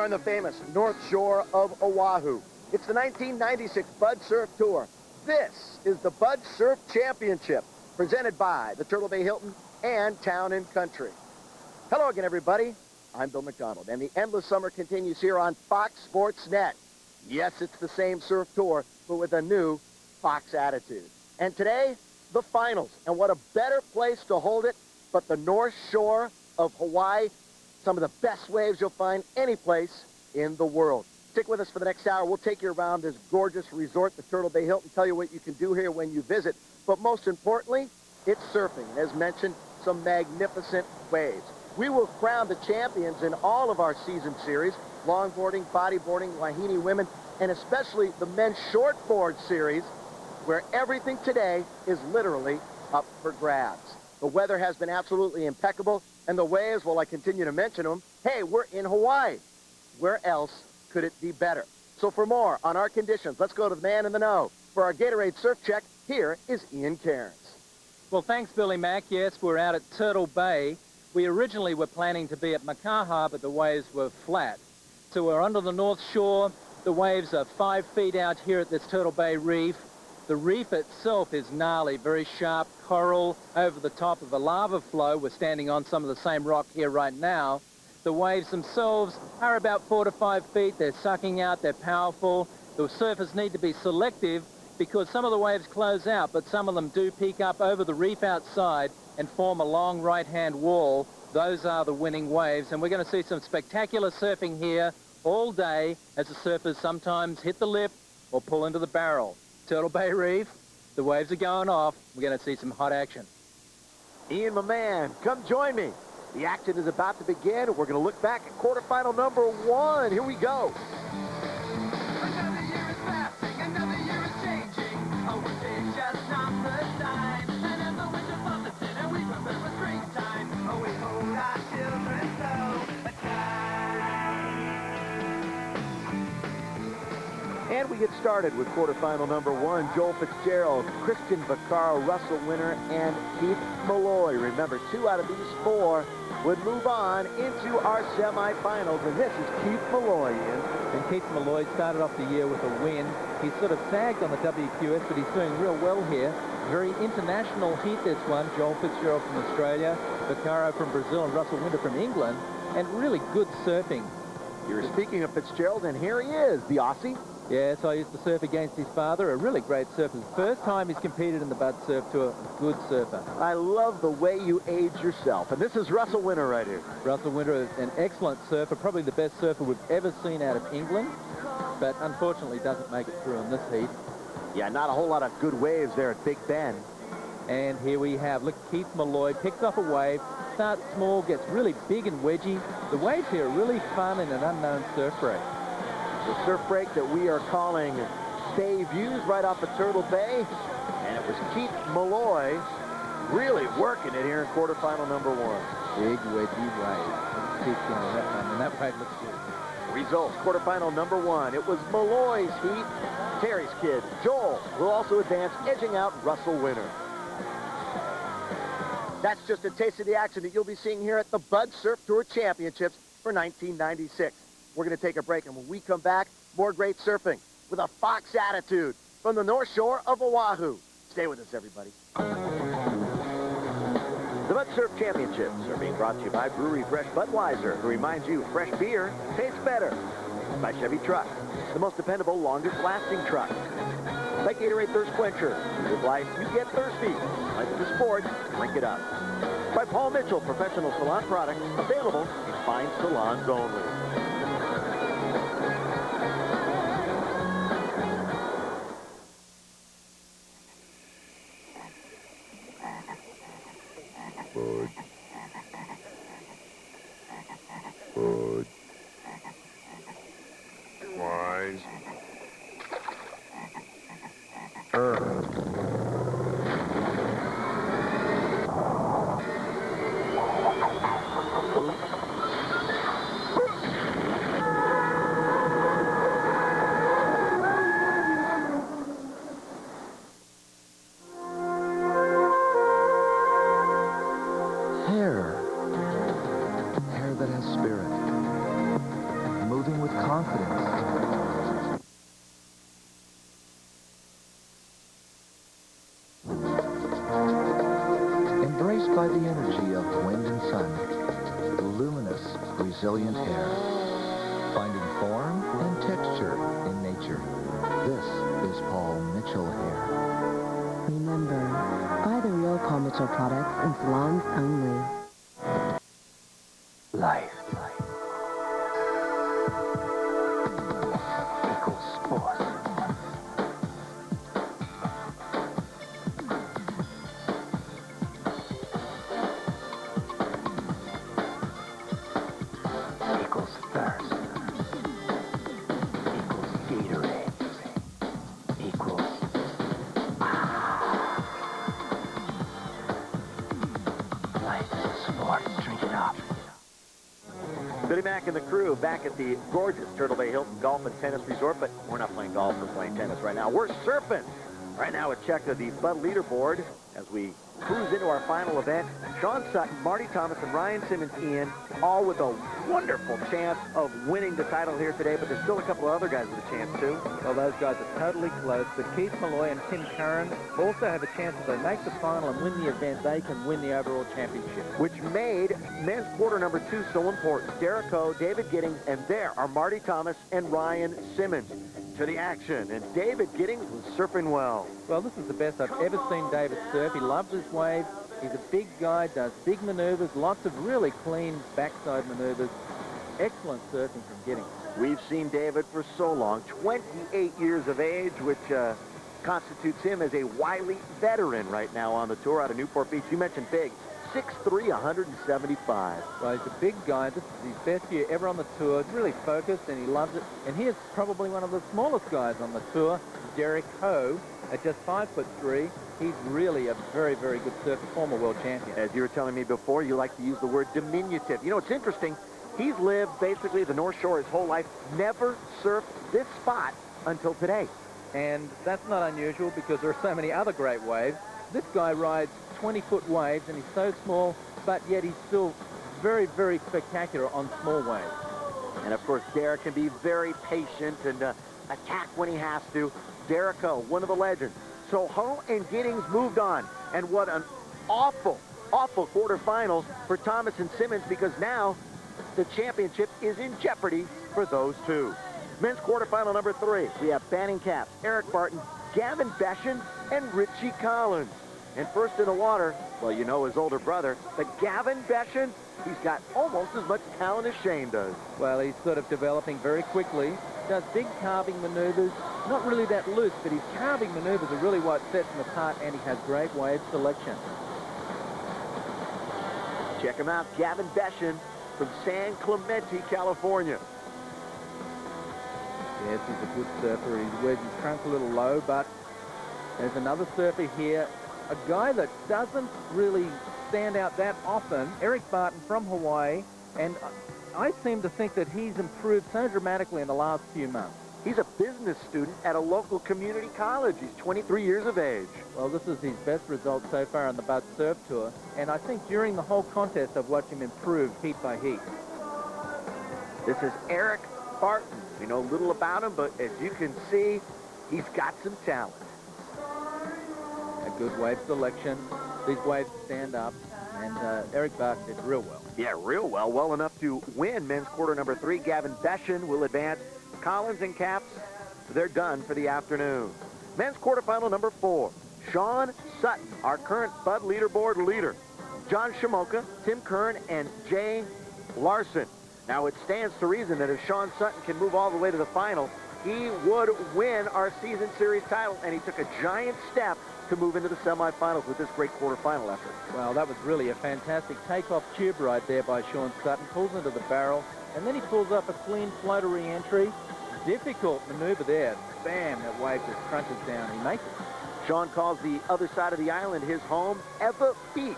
on the famous North Shore of Oahu. It's the 1996 Bud Surf Tour. This is the Bud Surf Championship, presented by the Turtle Bay Hilton and Town & Country. Hello again, everybody. I'm Bill MacDonald, and the endless summer continues here on Fox Sports Net. Yes, it's the same surf tour, but with a new Fox attitude. And today, the finals. And what a better place to hold it but the North Shore of Hawaii. Some of the best waves you'll find any place in the world. Stick with us for the next hour. We'll take you around this gorgeous resort, the Turtle Bay Hilton, tell you what you can do here when you visit. But most importantly, it's surfing. As mentioned, some magnificent waves. We will crown the champions in all of our season series, longboarding, bodyboarding, Wahine women, and especially the men's shortboard series, where everything today is literally up for grabs. The weather has been absolutely impeccable, and the waves, well, I continue to mention them, hey, we're in Hawaii. Where else could it be better? So for more on our conditions, let's go to the man in the know. For our Gatorade Surf Check, here is Ian Cairns. Well, thanks, Billy Mack. Yes, we're out at Turtle Bay. We originally were planning to be at Makaha, but the waves were flat. So we're under the North Shore. The waves are 5 feet out here at this Turtle Bay reef. The reef itself is gnarly, very sharp coral over the top of a lava flow. We're standing on some of the same rock here right now. The waves themselves are about 4 to 5 feet. They're sucking out, they're powerful. The surfers need to be selective because some of the waves close out, but some of them do peak up over the reef outside and form a long right-hand wall. Those are the winning waves, and we're going to see some spectacular surfing here all day as the surfers sometimes hit the lip or pull into the barrel. Turtle Bay Reef, the waves are going off. We're going to see some hot action. Ian, my man, come join me. The action is about to begin. We're going to look back at quarterfinal number 1. Here we go. Another year is passing, another year is changing. Oh, it's just not the time. And as the winter buffets in and we prepare for springtime. Oh, we hold our children so tight. And we get started with quarterfinal number 1. Joel Fitzgerald, Christian Vaccaro, Russell Winter, and Keith Malloy. Remember, 2 out of these 4 would move on into our semifinals. And this is Keith Malloy. And Keith Malloy started off the year with a win. He sort of sagged on the WQS, but he's doing real well here. Very international heat, this one. Joel Fitzgerald from Australia, Vaccaro from Brazil, and Russell Winter from England. And really good surfing. You're speaking of Fitzgerald, and here he is, the Aussie. Yes, I used to surf against his father, a really great surfer. First time he's competed in the Bud Surf Tour, good surfer. I love the way you age yourself. And this is Russell Winter right here. Russell Winter is an excellent surfer, probably the best surfer we've ever seen out of England, but unfortunately doesn't make it through in this heat. Yeah, not a whole lot of good waves there at Big Bend. And here we have, look, Keith Malloy picks up a wave, starts small, gets really big and wedgy. The waves here are really fun in an unknown surf break. The surf break that we are calling Bay Views right off of Turtle Bay. And it was Keith Malloy really working it here in quarterfinal number 1. Big wedgy wave. Keith going that one, and that wave looks good. Results, quarterfinal number 1. It was Malloy's heat. Terry's kid, Joel, will also advance, edging out Russell Winter. That's just a taste of the action that you'll be seeing here at the Bud Surf Tour Championships for 1996. We're going to take a break, and when we come back, more great surfing with a Fox attitude from the North Shore of Oahu. Stay with us, everybody. The Bud Surf Championships are being brought to you by Brewery Fresh Budweiser, who reminds you fresh beer tastes better. By Chevy Truck, the most dependable, longest-lasting truck. By Gatorade Thirst Quencher. With life, you get thirsty. Life is a sport, drink it up. By Paul Mitchell, professional salon products, available in fine salons only. Wise. Hair that has spirit, moving with by the energy of wind and sun. Luminous, resilient hair. Finding form and texture in nature. This is Paul Mitchell hair. Remember, buy the real Paul Mitchell products in salons only. Life. Equals sport. Equals thirst. Equals Gatorade. Equals... Life is a sport. Drink it up. Billy Mack and the crew back at the gorgeous Turtle Bay Hilton Golf and Tennis Resort, but we're not playing golf, we're playing tennis right now. We're surfing. Right now, a check of the Bud leaderboard as we cruise into our final event. Shawn Sutton, Marty Thomas, and Ryan Simmons in, all with a wonderful chance of winning the title here today, but there's still a couple of other guys with a chance, too. Well, those guys are totally close, but Keith Malloy and Tim Curran also have a chance if they make the final and win the event, they can win the overall championship. Which made men's quarter number 2 so important. Derek Ho, David Giddings, and there are Marty Thomas and Ryan Simmons to the action. And David Giddings was surfing well. Well, this is the best I've ever seen David surf. He loves his wave. He's a big guy, does big maneuvers, lots of really clean backside maneuvers. Excellent surfing from Giddings. We've seen David for so long, 28 years of age, which constitutes him as a wily veteran right now on the tour out of Newport Beach. You mentioned big, 6'3", 175. Well, he's a big guy. This is his best year ever on the tour. He's really focused, and he loves it. And he is probably one of the smallest guys on the tour, Derek Ho, at just 5'3". He's really a very, very good surfer, former world champion. As you were telling me before, you like to use the word diminutive. You know, it's interesting. He's lived basically the North Shore his whole life, never surfed this spot until today. And that's not unusual because there are so many other great waves. This guy rides 20-foot waves, and he's so small, but yet he's still very, very spectacular on small waves. And, of course, Derek can be very patient and attack when he has to. Derek Ho, one of the legends. So Ho and Giddings moved on. And what an awful, awful quarterfinals for Thomas and Simmons, because now the championship is in jeopardy for those two. Men's quarterfinal number 3. We have Banning Capps, Eric Barton, Gavin Beshen, and Richie Collins. And first in the water, well, you know his older brother, but Gavin Beshen, he's got almost as much talent as Shane does. Well, he's sort of developing very quickly. Does big carving maneuvers, not really that loose, but his carving maneuvers are really what sets him apart, and he has great wave selection. Check him out, Gavin Beshen from San Clemente, California. Yes, he's a good surfer. He wears his trunk a little low, but there's another surfer here, a guy that doesn't really stand out that often, Eric Barton from Hawaii, and I seem to think that he's improved so dramatically in the last few months. He's a business student at a local community college. He's 23 years of age. Well, this is his best result so far on the Bud Surf Tour, and I think during the whole contest I've watched him improve heat by heat. This is Eric Barton. We know little about him, but as you can see, he's got some talent. A good wave selection. These waves stand up, and Eric Barton did real well. Yeah, real well. Well enough to win men's quarter number 3. Gavin Beshen will advance. Collins and Capps, they're done for the afternoon. Men's quarterfinal number 4. Shawn Sutton, our current Bud leaderboard leader. John Shamoka, Tim Curran, and Jay Larson. Now, it stands to reason that if Shawn Sutton can move all the way to the final, he would win our season series title, and he took a giant step to move into the semifinals with this great quarterfinal effort. Well, that was really a fantastic takeoff tube right there by Shawn Sutton. Pulls into the barrel, and then he pulls up a clean floater re-entry. Difficult maneuver there. Bam, that wave just crunches down. He makes it. Shawn calls the other side of the island his home, Eva Beach,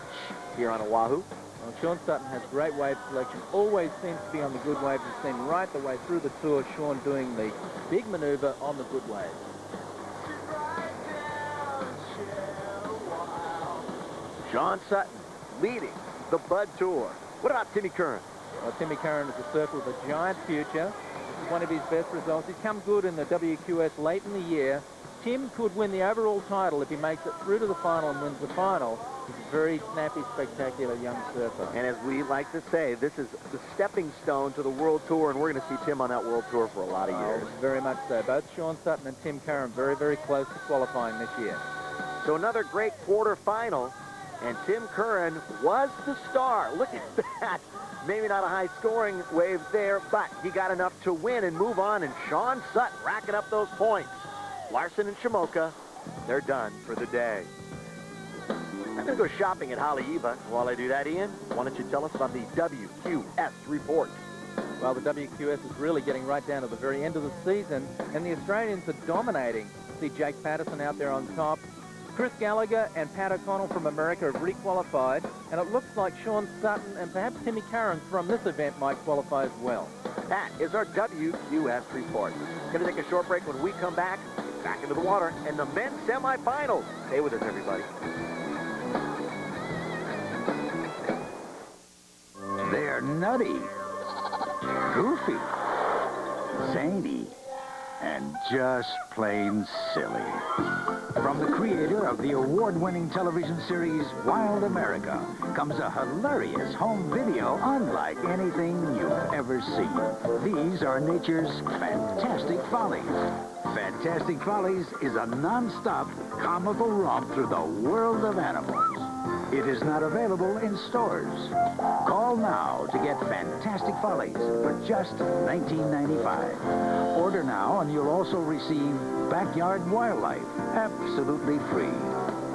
here on Oahu. Well, Shawn Sutton has great wave selection, always seems to be on the good waves. You've seen right the way through the tour, Shawn doing the big maneuver on the good waves. Shawn Sutton leading the Bud Tour. What about Timmy Curran? Well, Timmy Curran is a surfer with a giant future. This is one of his best results. He's come good in the WQS late in the year, Tim could win the overall title if he makes it through to the final and wins the final. He's a very snappy, spectacular young surfer. And as we like to say, this is the stepping stone to the World Tour, and we're going to see Tim on that World Tour for a lot of years. Very much so. Both Shawn Sutton and Tim Curran very, very close to qualifying this year. So another great quarterfinal, and Tim Curran was the star. Look at that. Maybe not a high-scoring wave there, but he got enough to win and move on, and Shawn Sutton racking up those points. Larson and Shamoka, they're done for the day. I'm going to go shopping at Haleiwa. While I do that, Ian, why don't you tell us about the WQS report? Well, the WQS is really getting right down to the very end of the season, and the Australians are dominating. See Jake Patterson out there on top. Chris Gallagher and Pat O'Connell from America have re-qualified, and it looks like Shawn Sutton and perhaps Timmy Curran from this event might qualify as well. That is our WQS report. Going to take a short break. When we come back into the water and the men's semifinals. Stay with us, everybody. They're nutty, goofy, zany, and just plain silly. From the creator of the award-winning television series Wild America comes a hilarious home video unlike anything you've ever seen. These are nature's Fantastic Follies. Fantastic Follies is a non-stop comical romp through the world of animals. It is not available in stores. Call now to get Fantastic Follies for just $19.95. Order now and you'll also receive Backyard Wildlife absolutely free.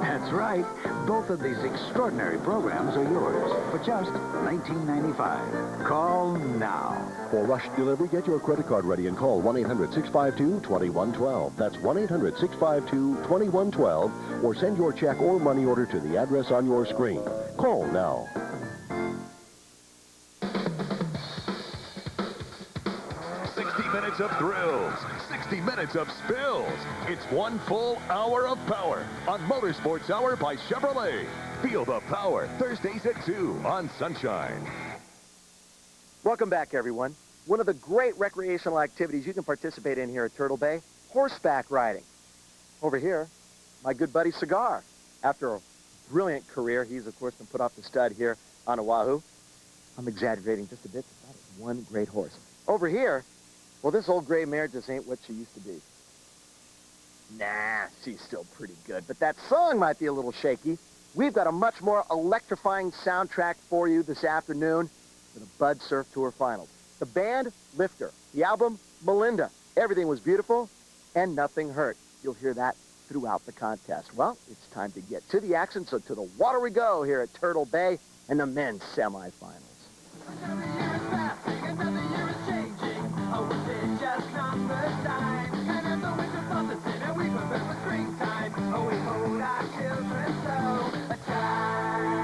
That's right. Both of these extraordinary programs are yours for just $19.95. Call now. For rush delivery, get your credit card ready and call 1-800-652-2112. That's 1-800-652-2112, or send your check or money order to the address on your screen. Call now. 60 minutes of thrills, 60 minutes of spills. It's one full hour of power on Motorsports Hour by Chevrolet. Feel the power Thursdays at 2 on Sunshine. Welcome back, everyone. One of the great recreational activities you can participate in here at Turtle Bay, horseback riding. Over here, my good buddy Cigar. After a brilliant career, he's, of course, been put off the stud here on Oahu. I'm exaggerating just a bit, but that is one great horse. Over here, well, this old gray mare just ain't what she used to be. Nah, she's still pretty good, but that song might be a little shaky. We've got a much more electrifying soundtrack for you this afternoon for the Bud Surf Tour Finals. The band, Lifter. The album, Melinda. Everything was beautiful and nothing hurt. You'll hear that throughout the contest. Well, it's time to get to the action, so to the water we go here at Turtle Bay and the men's semifinals. Another year is passing, another year is changing. Oh, it's just not the time. And as the winter buffets in, and we prepare for springtime. Oh, we hold our children so tight.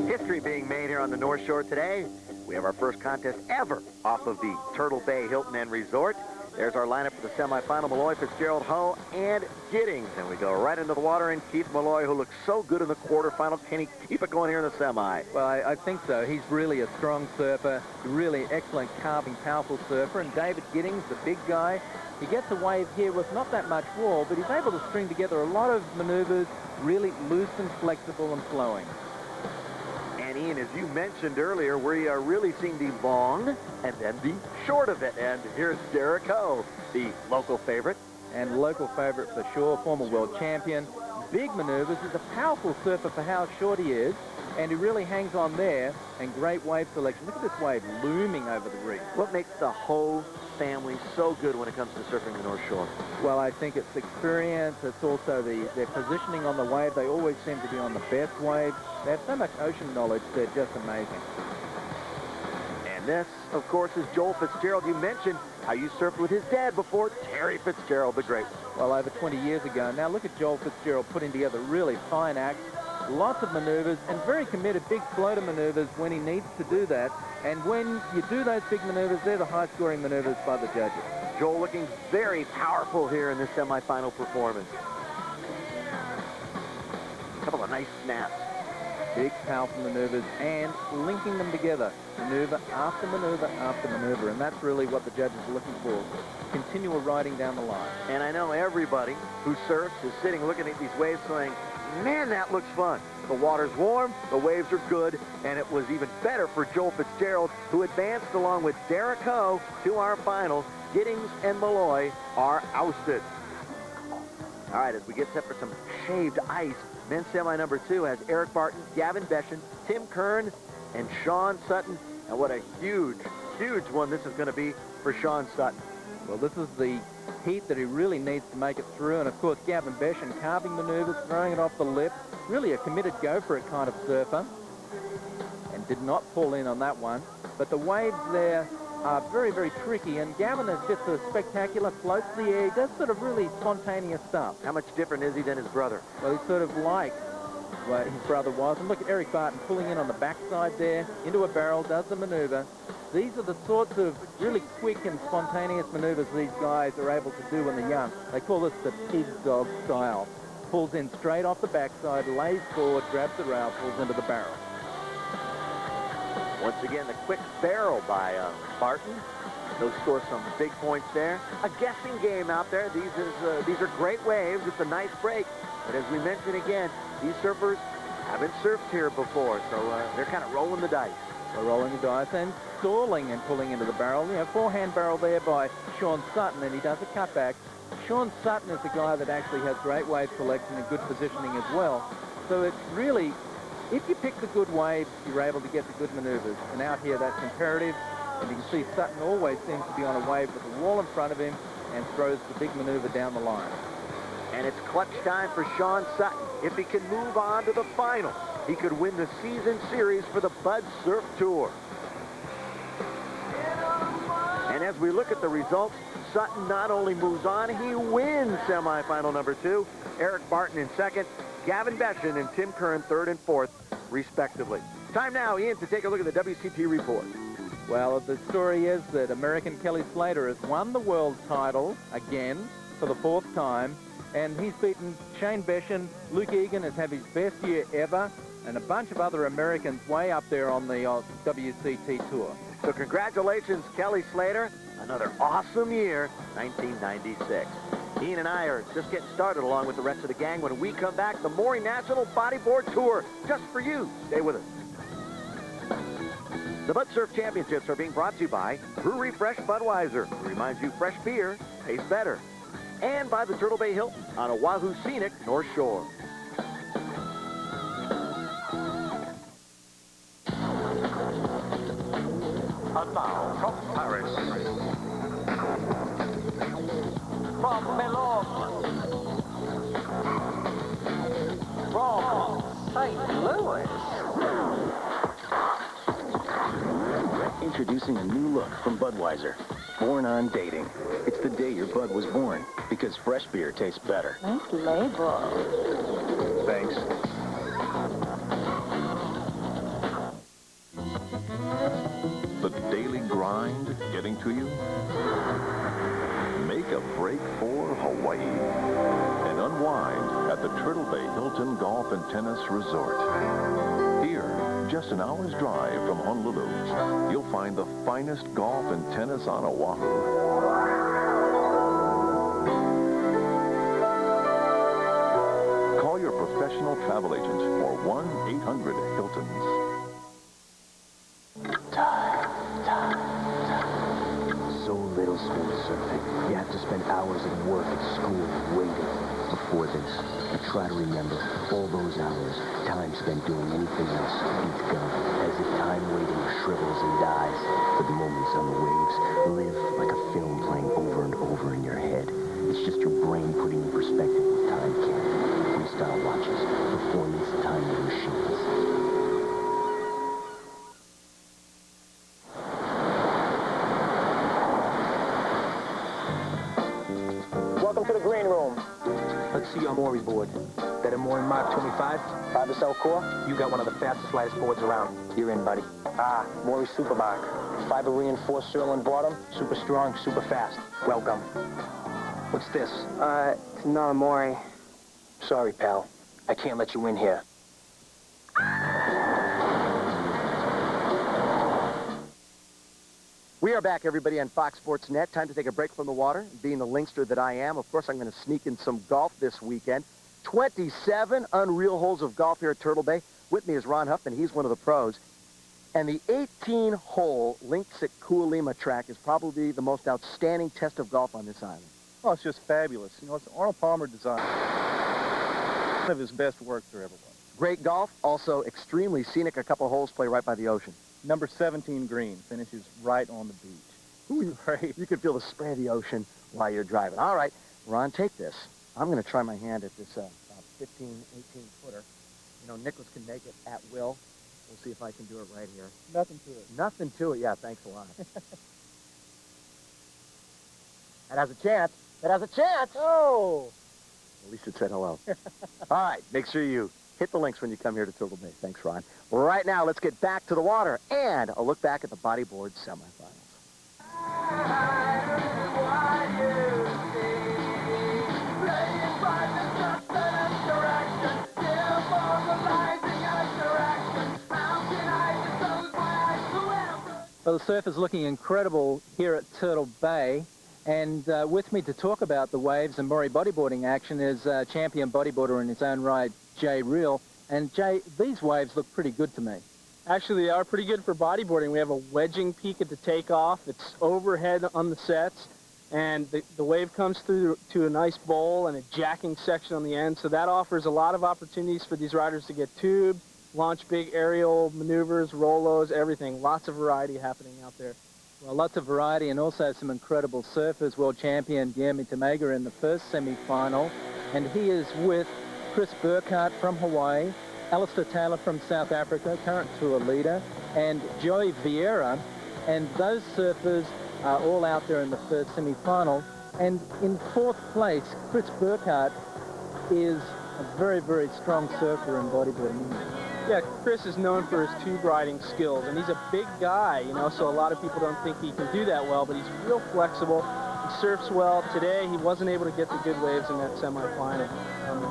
History being made here on the North Shore today. We have our first contest ever off of the Turtle Bay Hilton Inn Resort. There's our lineup for the semifinal: Malloy, Fitzgerald, Ho, and Giddings. And we go right into the water, and Keith Malloy, who looks so good in the quarterfinal, can he keep it going here in the semi? Well, I think so. He's really a strong surfer, really excellent carving, powerful surfer. And David Giddings, the big guy, he gets a wave here with not that much wall, but he's able to string together a lot of maneuvers, really loose and flexible and flowing. And Ian, as you mentioned earlier, we are really seeing the long and then the short of it. And here's Derek Ho, the local favorite. And local favorite for sure, former world champion. Big maneuvers. He's a powerful surfer for how short he is, and he really hangs on there, and great wave selection. Look at this wave looming over the reef. What makes the whole family so good when it comes to surfing the North Shore? Well, I think it's experience. It's also their positioning on the wave. They always seem to be on the best wave. They have so much ocean knowledge. They're just amazing. And this, of course, is Joel Fitzgerald. You mentioned how you surfed with his dad before, Terry Fitzgerald, the great one. Well, over 20 years ago. Now look at Joel Fitzgerald putting together really fine acts, lots of maneuvers, and very committed big floater maneuvers when he needs to do that. And when you do those big maneuvers, they're the high-scoring maneuvers by the judges. Joel looking very powerful here in this semifinal performance. A couple of nice snaps. big, powerful maneuvers and linking them together, maneuver after maneuver after maneuver. And that's really what the judges are looking for, continual riding down the line. And I know everybody who surfs is sitting looking at these waves saying, man, that looks fun. The water's warm, the waves are good, and it was even better for Joel Fitzgerald, who advanced along with Derek Ho to our finals. Giddings and Malloy are ousted. All right, as we get set for some shaved ice, men's semi number 2 has Eric Barton, Gavin Beshen, Tim Kern, and Shawn Sutton. And what a huge, huge one this is going to be for Shawn Sutton. Well, this is the heat that he really needs to make it through. And, of course, Gavin Beshen carving maneuvers, throwing it off the lip. Really a committed go-for-it kind of surfer. And did not pull in on that one. But the waves there are very, very tricky. And Gavin is just a spectacular, floats the air. He does sort of really spontaneous stuff. How much different is he than his brother? Well, he's sort of like what his brother was. And look at Eric Barton pulling in on the backside there, into a barrel, does the maneuver. These are the sorts of really quick and spontaneous maneuvers these guys are able to do when they're young. They call this the pig dog style. Pulls in straight off the backside, lays forward, grabs the rail, pulls into the barrel. Once again, the quick barrel by Barton. He'll score some big points there. A guessing game out there. These are great waves. It's a nice break. But as we mentioned again, these surfers haven't surfed here before, so they're kind of rolling the dice. They're rolling the dice and stalling and pulling into the barrel. You know, forehand barrel there by Shawn Sutton, and he does a cutback. Shawn Sutton is the guy that actually has great wave selection and good positioning as well. So it's really, if you pick the good waves, you're able to get the good maneuvers. And out here, that's imperative. And you can see Sutton always seems to be on a wave with a wall in front of him and throws the big maneuver down the line. And it's clutch time for Shawn Sutton. If he can move on to the final, he could win the season series for the Bud Surf Tour. And as we look at the results, Sutton not only moves on, he wins semifinal number 2. Eric Barton in second, Gavin Beshen and Tim Kern third and fourth, respectively. Time now, Ian, to take a look at the WCT report. Well, the story is that American Kelly Slater has won the world title again for the 4th time. And he's beaten Shane Beshen. Luke Egan has had his best year ever. And a bunch of other Americans way up there on the WCT Tour. So congratulations, Kelly Slater. Another awesome year, 1996. Ian and I are just getting started along with the rest of the gang. When we come back, the Maury National Bodyboard Tour, just for you. Stay with us. The Bud Surf Championships are being brought to you by Brewery Fresh Budweiser, who reminds you fresh beer tastes better. And by the Turtle Bay Hilton on Oahu's scenic North Shore. And now, from Paris, from Milan, from St. Louis. Introducing a new look from Budweiser. Born on dating. It's the day your Bud was born, because fresh beer tastes better. Nice label. Thanks. The daily grind getting to you? Make a break for Hawaii and unwind at the Turtle Bay Hilton Golf and Tennis Resort. Here, just an hour's drive from Honolulu, you'll find the finest golf and tennis on Oahu. Call your professional travel agent for 1-800-HILTONS. So little spent surfing. You have to spend hours at work, at school, waiting. Before this, I try to remember all those hours, time spent doing anything else, begun, as if time waiting shrivels and dies. But the moments on the waves live like a film playing over and over in your head. It's just your brain putting in perspective what time can. Freestyle watches, performance timing machines. Welcome to the green room. Let's see your Maury board. That a Maury Mark 25, fiber cell core. You got one of the fastest, lightest boards around. You're in, buddy. Ah, Maury Supermark. Fiber reinforced Sirloin bottom, super strong, super fast. Welcome. What's this? It's not a Maury. Sorry, pal. I can't let you in here. We are back, everybody, on Fox Sports Net. Time to take a break from the water. Being the linkster that I am, of course, I'm going to sneak in some golf this weekend. 27 unreal holes of golf here at Turtle Bay. With me is Ron Huffman. He's one of the pros. And the 18-hole Links at Kualima track is probably the most outstanding test of golf on this island. Oh, it's just fabulous. You know, it's Arnold Palmer design. One of his best work there ever was. Great golf, also extremely scenic. A couple holes play right by the ocean. Number 17 green finishes right on the beach. Ooh, great. You can feel the spray of the ocean while you're driving. All right, Ron, take this. I'm going to try my hand at this about 15, 18-footer. You know, Nicholas can make it at will. We'll see if I can do it right here. Nothing to it. Nothing to it. Yeah, thanks a lot. That has a chance. That has a chance. Oh! At least it said hello. All right, make sure you hit the links when you come here to Turtle Bay. Thanks, Ron. Right now, let's get back to the water and a look back at the bodyboard semifinals. Well, the surf is looking incredible here at Turtle Bay. And with me to talk about the waves and Maury bodyboarding action is champion bodyboarder in his own right, Jay Reale. And Jay, these waves look pretty good to me. Actually, they are pretty good for bodyboarding. We have a wedging peak at the takeoff. It's overhead on the sets. And the wave comes through to a nice bowl and a jacking section on the end. So that offers a lot of opportunities for these riders to get tubed, launch big aerial maneuvers, rollos, everything. Lots of variety happening out there. Well, lots of variety and also some incredible surfers. World champion Guillermo Tamega in the first semi-final. And he is with Chris Burkhardt from Hawaii, Alistair Taylor from South Africa, current tour leader, and Joey Vieira. And those surfers are all out there in the first semi-final. And in fourth place, Chris Burkhardt is a very, very strong surfer in bodyboarding. Yeah, Chris is known for his tube riding skills, and he's a big guy, you know, so a lot of people don't think he can do that well, but he's real flexible. He surfs well. Today, he wasn't able to get the good waves in that semifinal.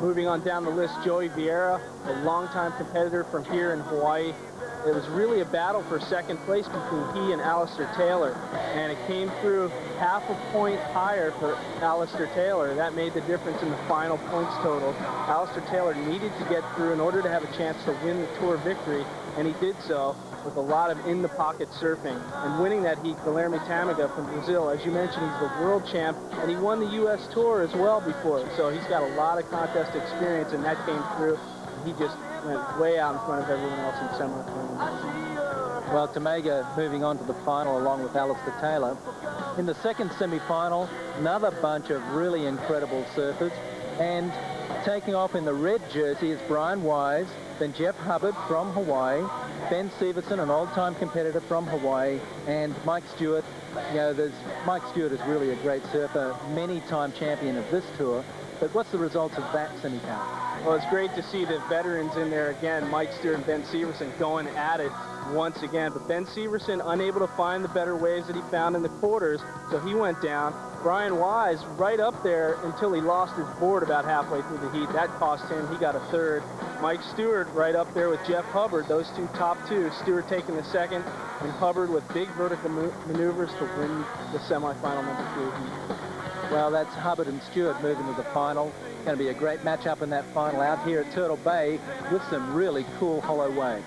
Moving on down the list, Joey Vieira, a longtime competitor from here in Hawaii. It was really a battle for second place between he and Alistair Taylor, and it came through half a point higher for Alistair Taylor. That made the difference in the final points total. Alistair Taylor needed to get through in order to have a chance to win the tour victory, and he did so with a lot of in-the-pocket surfing. And winning that heat, Guillermo Tamega from Brazil, as you mentioned, he's the world champ, and he won the U.S. Tour as well before, so he's got a lot of contest experience, and that came through. He just went way out in front of everyone else in semifinals. Well, Tamega moving on to the final along with Alistair Taylor. In the second semi-final, another bunch of really incredible surfers. And taking off in the red jersey is Brian Wise, then Jeff Hubbard from Hawaii, Ben Severson, an old-time competitor from Hawaii, and Mike Stewart. You know, Mike Stewart is really a great surfer, many-time champion of this tour. But what's the results of that semi-final? Well, it's great to see the veterans in there again, Mike Stewart and Ben Severson going at it once again. But Ben Severson unable to find the better waves that he found in the quarters, so he went down. Brian Wise right up there until he lost his board about halfway through the heat. That cost him. He got a third. Mike Stewart right up there with Jeff Hubbard, those two top two. Stewart taking the second, and Hubbard with big vertical maneuvers to win the semifinal number 2 heat. Well, that's Hubbard and Stewart moving to the final. Going to be a great matchup in that final out here at Turtle Bay with some really cool hollow waves.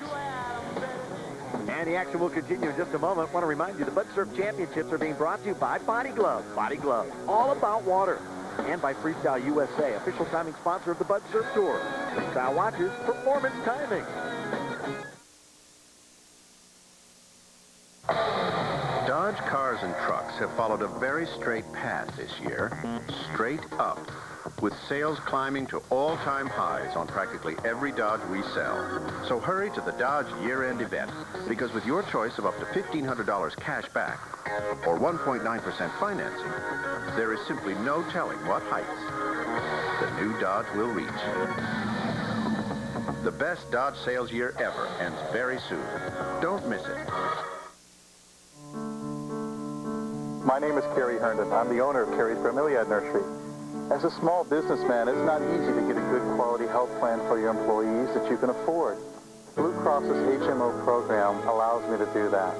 And the action will continue in just a moment. I want to remind you the Bud Surf Championships are being brought to you by Body Glove. Body Glove, all about water. And by Freestyle USA, official timing sponsor of the Bud Surf Tour. Freestyle watches, performance timing. Dodge cars and trucks have followed a very straight path this year, straight up, with sales climbing to all-time highs on practically every Dodge we sell. So hurry to the Dodge year-end event, because with your choice of up to $1,500 cash back or 1.9% financing, there is simply no telling what heights the new Dodge will reach. The best Dodge sales year ever ends very soon. Don't miss it. My name is Kerry Herndon. I'm the owner of Kerry's Bromeliad Nursery. As a small businessman, it's not easy to get a good quality health plan for your employees that you can afford. Blue Cross's HMO program allows me to do that.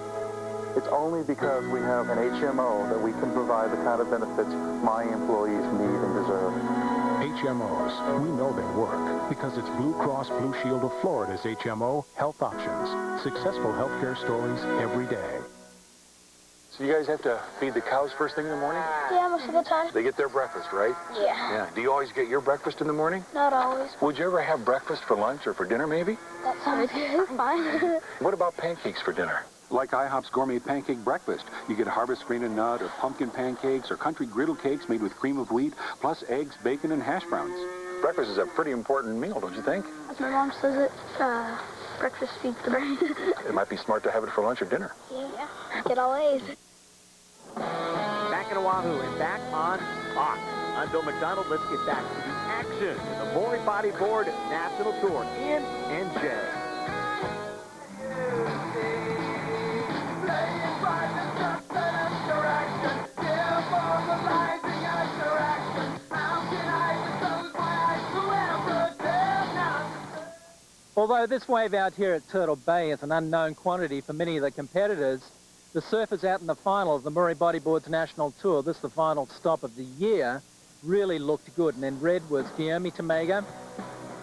It's only because we have an HMO that we can provide the kind of benefits my employees need and deserve. HMOs, we know they work because it's Blue Cross Blue Shield of Florida's HMO Health Options. Successful healthcare stories every day. So you guys have to feed the cows first thing in the morning? Yeah, most of the time. They get their breakfast, right? Yeah. Yeah. Do you always get your breakfast in the morning? Not always. Would you ever have breakfast for lunch or for dinner, maybe? That sounds good. Fine. What about pancakes for dinner? Like IHOP's gourmet pancake breakfast. You get harvest grain and nut or pumpkin pancakes or country griddle cakes made with cream of wheat, plus eggs, bacon, and hash browns. Breakfast is a pretty important meal, don't you think? As my mom says it, breakfast feeds the brain. It might be smart to have it for lunch or dinner. Yeah. Get all A's. Back in Oahu and back on Fox. I'm Bill MacDonald. Let's get back to the action in the Maury Bodyboard National Tour. Ian and Jay. Although this wave out here at Turtle Bay is an unknown quantity for many of the competitors, the surfers out in the final of the Maury Bodyboards National Tour, this the final stop of the year, really looked good. And in red was Guillaume Tamega.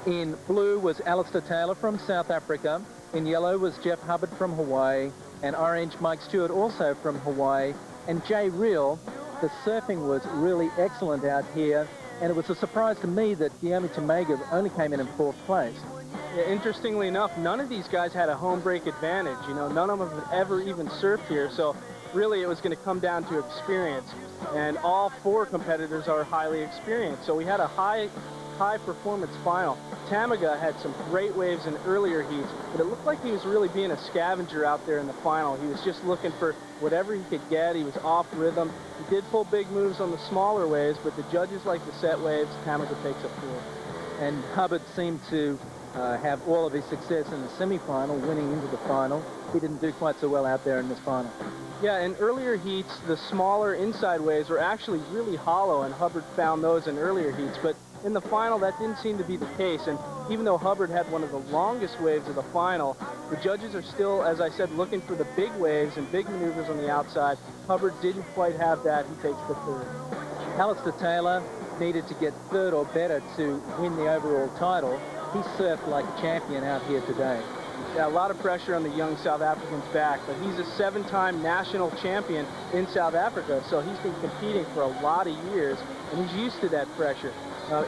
In blue was Alistair Taylor from South Africa. In yellow was Jeff Hubbard from Hawaii. And orange, Mike Stewart, also from Hawaii. And Jay Reale. The surfing was really excellent out here. And it was a surprise to me that Guillaume Tamega only came in fourth place. Yeah, interestingly enough, none of these guys had a home break advantage. You know, none of them had ever even surfed here. So really it was going to come down to experience. And all four competitors are highly experienced. So we had a high performance final. Tamega had some great waves in earlier heats, but it looked like he was really being a scavenger out there in the final. He was just looking for whatever he could get. He was off rhythm. He did pull big moves on the smaller waves, but the judges like the set waves. Tamega takes a four. And Hubbard seemed to have all of his success in the semi-final, winning into the final. He didn't do quite so well out there in this final. Yeah, in earlier heats, the smaller inside waves were actually really hollow, and Hubbard found those in earlier heats. But in the final, that didn't seem to be the case. And even though Hubbard had one of the longest waves of the final, the judges are still, as I said, looking for the big waves and big maneuvers on the outside. Hubbard didn't quite have that. He takes the third. Alistair Taylor needed to get third or better to win the overall title. He surfed like a champion out here today. Yeah, a lot of pressure on the young South African's back, but he's a 7-time national champion in South Africa, so he's been competing for a lot of years, and he's used to that pressure.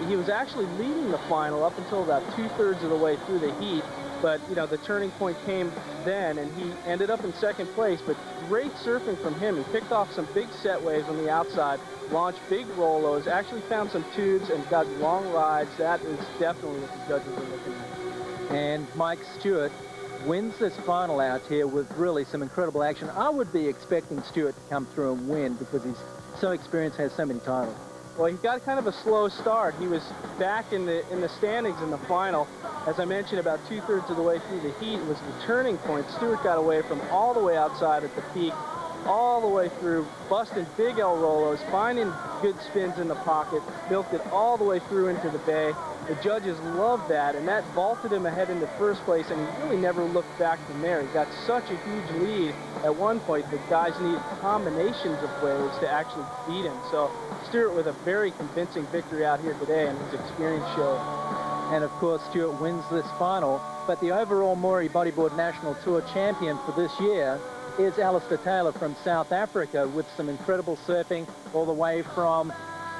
He was actually leading the final up until about 2/3 of the way through the heat, but, you know, the turning point came then, and he ended up in second place, but great surfing from him. He picked off some big set waves on the outside, launched big rollos, actually found some tubes and got long rides. That is definitely what the judges are looking at. And Mike Stewart wins this final out here with really some incredible action. I would be expecting Stewart to come through and win because he's so experienced, has so many titles. Well, he got kind of a slow start. He was back in the standings in the final. As I mentioned, about 2/3 of the way through the heat was the turning point. Stewart got away from all the way outside at the peak, all the way through, busting big El Rolos, finding good spins in the pocket, milked it all the way through into the bay. The judges loved that, and that vaulted him ahead into first place, and he really never looked back from there. He got such a huge lead at one point that guys needed combinations of waves to actually beat him. So Stewart with a very convincing victory out here today, and his experience showed. And of course, Stewart wins this final, but the overall Maury Bodyboard National Tour champion for this year is Alistair Taylor from South Africa with some incredible surfing all the way from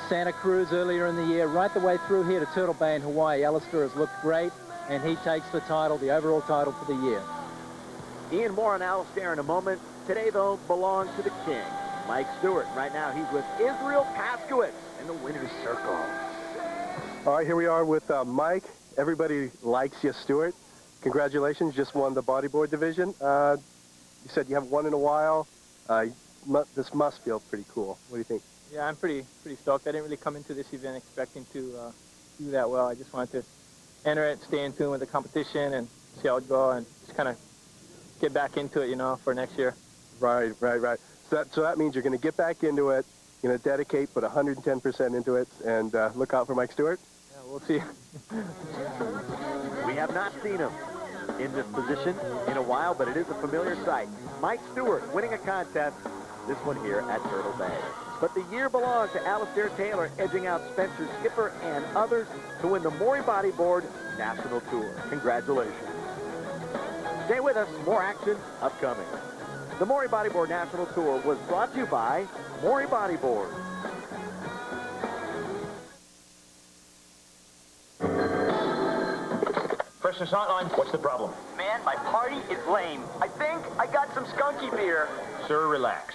Santa Cruz earlier in the year, right the way through here to Turtle Bay in Hawaii. Alistair has looked great, and he takes the title, the overall title for the year. Ian, more on Alistair in a moment. Today, though, belongs to the king, Mike Stewart. Right now, he's with Israel Paskowitz in the winner's circle. All right, here we are with Mike. Everybody likes you, Stewart. Congratulations, just won the bodyboard division. You said you haven't won in a while. This must feel pretty cool. What do you think? Yeah, I'm pretty stoked. I didn't really come into this event expecting to do that well. I just wanted to enter it, stay in tune with the competition, and see how it go, and just kind of get back into it, you know, for next year. Right. So that means you're going to get back into it, going to dedicate, put 110% into it, and look out for Mike Stewart? Yeah, we'll see. We have not seen him. in this position in a while, but it is a familiar sight. Mike Stewart winning a contest, this one here at Turtle Bay. But the year belonged to Alistair Taylor, edging out Spencer Skipper and others to win the Maury Bodyboard National Tour. Congratulations. Stay with us, more action upcoming. The Maury Bodyboard National Tour was brought to you by Maury Bodyboard. First and line, what's the problem? Man, my party is lame. I think I got some skunky beer. Sir, relax.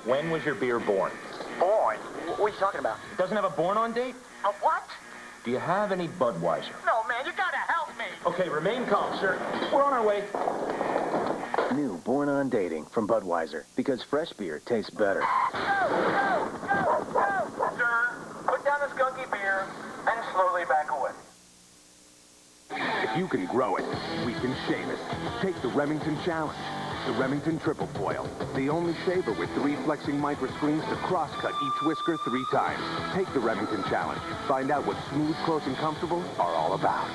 When was your beer born? Born? What are you talking about? It doesn't have a born-on date? A what? Do you have any Budweiser? No, man, you gotta help me. Okay, remain calm, sir. We're on our way. New Born on Dating from Budweiser, because fresh beer tastes better. Go! Sir, put down the skunky beer and slowly back away. If you can grow it, we can shave it. Take the Remington Challenge. The Remington Triple Foil. The only shaver with 3 flexing microscreens to cross-cut each whisker 3 times. Take the Remington Challenge. Find out what smooth, close, and comfortable are all about.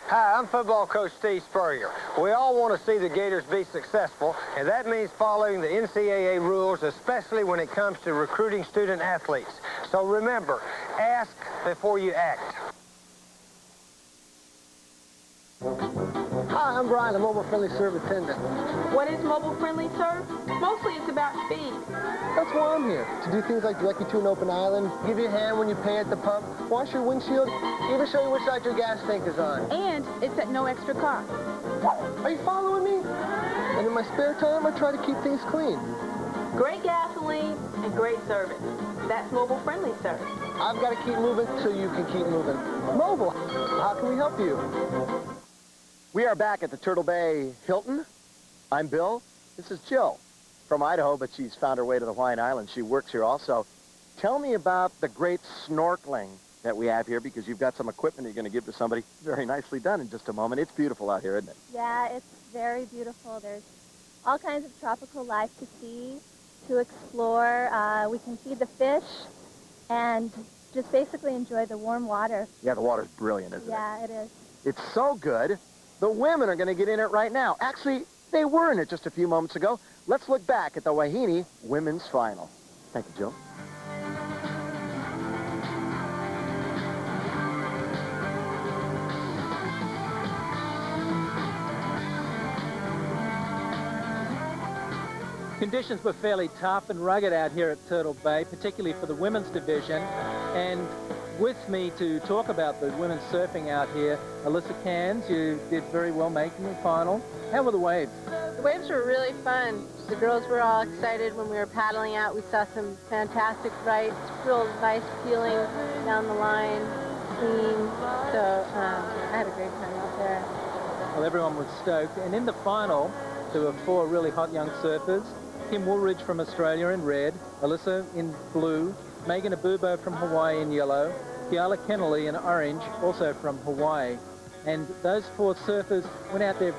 Hi, I'm football coach Steve Spurrier. We all want to see the Gators be successful, and that means following the NCAA rules, especially when it comes to recruiting student athletes. So remember, ask before you act. Hi, I'm Brian, the mobile-friendly serve attendant. What is mobile-friendly serve? Mostly it's about speed. That's why I'm here, to do things like direct you to an open island, give you a hand when you pay at the pump, wash your windshield, even show you which side your gas tank is on. And it's at no extra cost. Are you following me? And in my spare time, I try to keep things clean. Great gasoline and great service. That's mobile-friendly service. I've got to keep moving so you can keep moving. Mobile, how can we help you? We are back at the Turtle Bay Hilton. I'm Bill. This is Jill from Idaho, but she's found her way to the Hawaiian Islands. She works here also. Tell me about the great snorkeling that we have here, because you've got some equipment you're going to give to somebody. Very nicely done in just a moment. It's beautiful out here, isn't it? Yeah, it's very beautiful. There's all kinds of tropical life to see, to explore. We can feed the fish and just basically enjoy the warm water. Yeah, the water's brilliant, isn't it? Yeah, it is. It's so good. The women are going to get in it right now. Actually, they were in it just a few moments ago. Let's look back at the Wahine Women's Final. Thank you, Jill. Conditions were fairly tough and rugged out here at Turtle Bay, particularly for the women's division. And with me to talk about the women's surfing out here, Alyssa Cairns, you did very well making the final. How were the waves? The waves were really fun. The girls were all excited when we were paddling out. We saw some fantastic rights, real nice feeling down the line, clean. So I had a great time out there. Well, everyone was stoked. And in the final, there were 4 really hot young surfers. Kim Woolridge from Australia in red, Alyssa in blue, Megan Abubo from Hawaii in yellow, Kiala Kennelly in orange, also from Hawaii. And those 4 surfers went out there